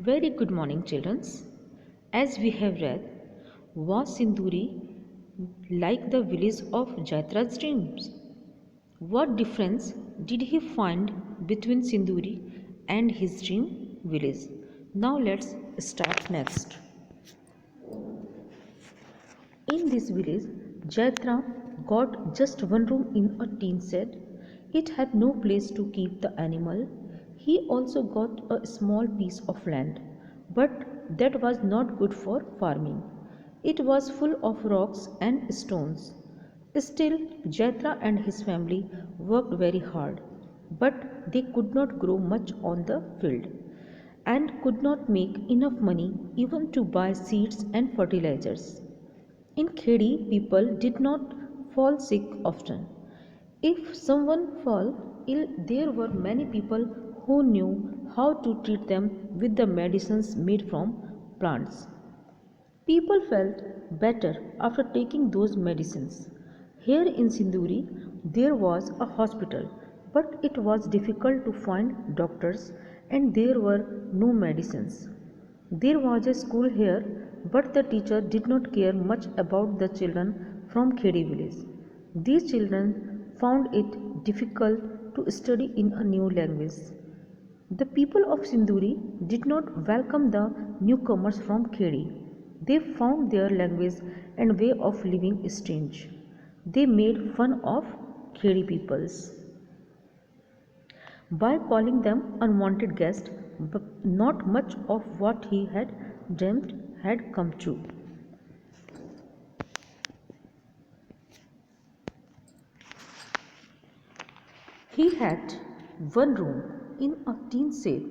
Very good morning, children. As we have read, was Sinduri like the village of Jaitra's dreams? What difference did he find between Sinduri and his dream village? Now let's start next. In this village, Jaitra got just one room in a tin shed. It had no place to keep the animal. He also got a small piece of land, but that was not good for farming. It was full of rocks and stones. Still, Jaitra and his family worked very hard, but they could not grow much on the field and could not make enough money even to buy seeds and fertilizers. In Khedi, people did not fall sick often. If someone fell ill, there were many people who knew how to treat them with the medicines made from plants. People felt better after taking those medicines. Here in Sinduri, there was a hospital, but it was difficult to find doctors and there were no medicines. There was a school here, but the teacher did not care much about the children from Khedi village. These children found it difficult to study in a new language. The people of Sinduri did not welcome the newcomers from Khedi. They found their language and way of living strange. They made fun of Khedi peoples by calling them unwanted guests, but not much of what he had dreamt had come true. He had one room in a tin shed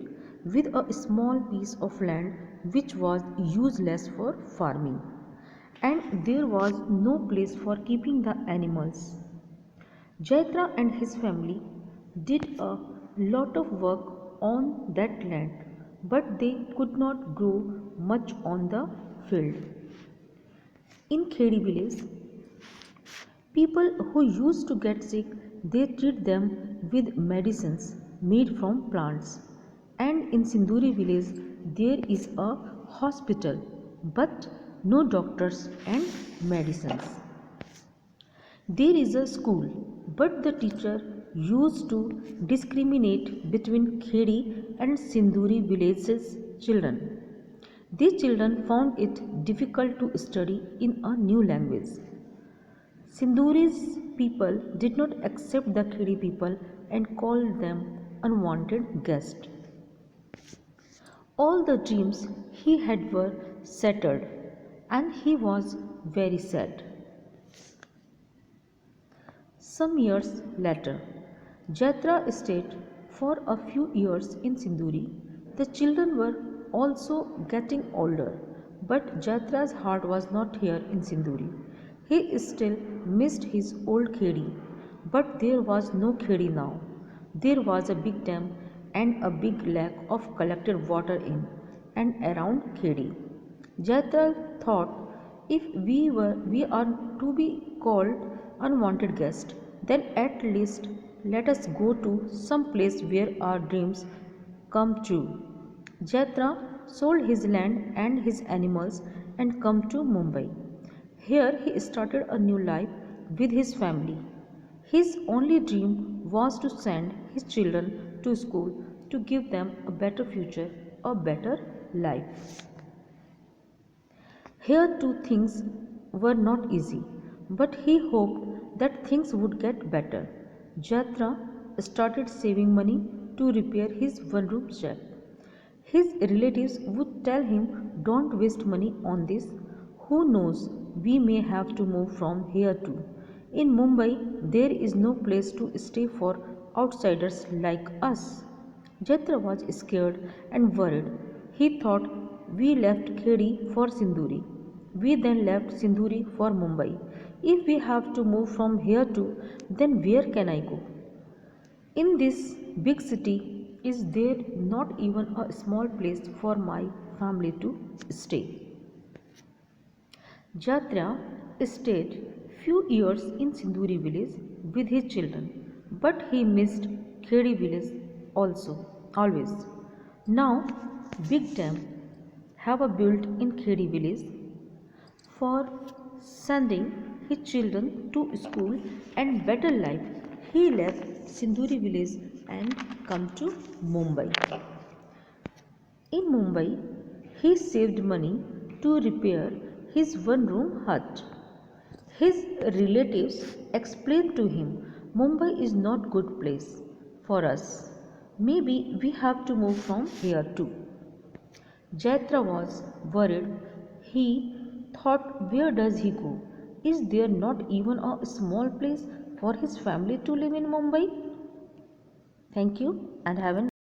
with a small piece of land which was useless for farming, and there was no place for keeping the animals. Jaitra and his family did a lot of work on that land, but they could not grow much on the field. In Khedi village, people who used to get sick, they treat them with medicines made from plants. And in Sinduri village, there is a hospital, but no doctors and medicines. There is a school, but the teacher used to discriminate between Khedi and Sinduri villages children. These children found it difficult to study in a new language. Sinduri's people did not accept the Khedi people and called them unwanted guests. All the dreams he had were shattered, and he was very sad. Some years later, Jatra stayed for a few years in Sinduri. The children were also getting older, but Jatra's heart was not here in Sinduri. He still missed his old Khedi, but there was no Khedi now. There was a big dam and a big lake of collected water in and around Khedi. Jatra thought, if we are to be called unwanted guests, then at least let us go to some place where our dreams come true. Jatra sold his land and his animals and come to Mumbai. Here he started a new life with his family. His only dream was to send his children to school to give them a better future, a better life. Here too things were not easy, but he hoped that things would get better. Jatra started saving money to repair his one-room shack. His relatives would tell him, "Don't waste money on this. Who knows, we may have to move from here too. In Mumbai, there is no place to stay for outsiders like us." Jatra was scared and worried. He thought, we left Khedi for Sinduri. We then left Sinduri for Mumbai. If we have to move from here too, then where can I go? In this big city, is there not even a small place for my family to stay? Jatra stayed few years in Sinduri village with his children, but he missed Khedi village also, always. Now big dam have a built in Khedi village for sending his children to school and better life. He left Sindhuri village and come to Mumbai. In Mumbai, he saved money to repair his one-room hut. His relatives explained to him, Mumbai is not good place for us. Maybe we have to move from here too. Jaitra was worried. He thought, where does he go? Is there not even a small place for his family to live in Mumbai? Thank you and have a